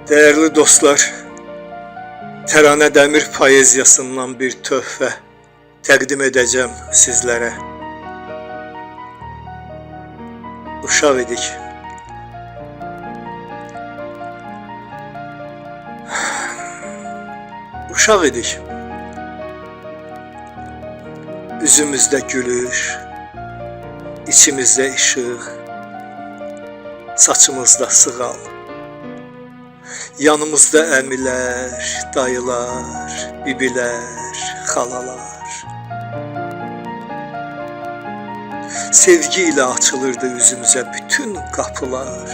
Değerli dostlar, Tərane Dəmir poeziyasından bir töhfə təqdim edəcəm sizlərə. Uşaq idik. Uşaq idik. Üzümüzdə gülüş, içimizdə işıq, saçımızda sığal. Yanımızda əmilər, dayılar, bibilər, xalalar. Sevgi ilə açılırdı üzümüzə bütün qapılar.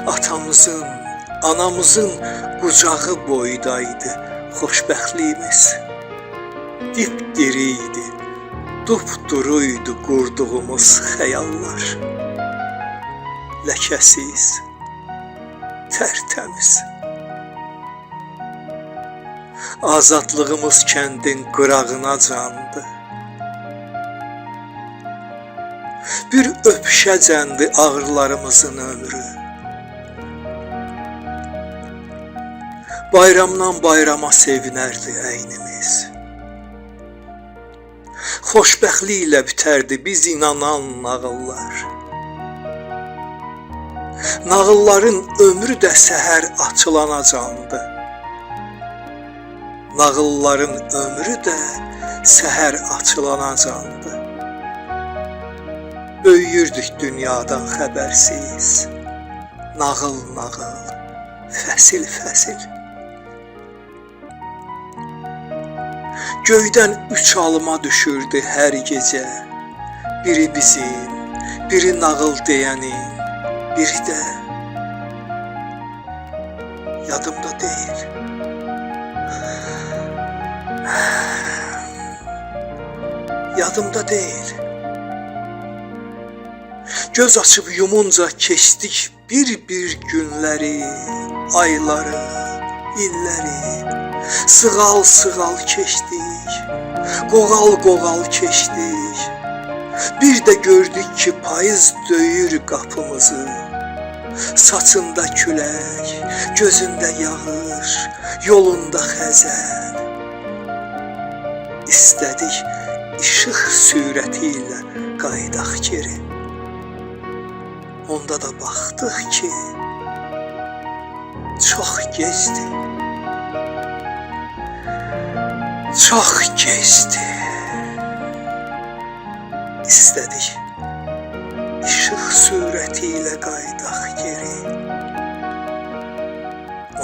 Atamızın, anamızın qucağı boydaydı xoşbəxtliyimiz. Dipdiri idi, dupduruydu qurduğumuz xəyallar. Ləkəsiz, tərtəmiz. Azadlığımız kəndin qırağına candı. Bir öpüşəcəndi ağrılarımızın ömrü. Bayramdan bayrama sevinərdi əynimiz. Xoşbəxtliklə bitərdi biz inanan nağıllar. Nağılların ömrü də səhər açılana candı. Nağılların ömrü də səhər açılana candı. Böyüyürdük dünyadan xəbərsiz. Nağıl nağıl, fəsil fəsil. Göydən 3 alma düşürdü hər gecə. Biri bizim, biri nağıl deyənin, biri də yadımda deyil. Yadımda deyil. Göz açıb yumunca keçdik bir-bir günləri, ayları, illəri. Sığal-sığal keçdik, qoğal-qoğal keçdik. Bir də gördük ki, payız döyür qapımızı. Saçında külək, gözündə yağış, yolunda xəzər. İstədik işıq sürəti ilə qaydaq geri. Onda da baxdıq ki, çox gecdi. Çox gecdi. İstədik işıq sürəti ilə qaydaq geri.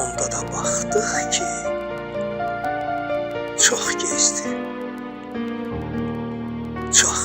Onda da baxdıq ki, çox gecdi. Çox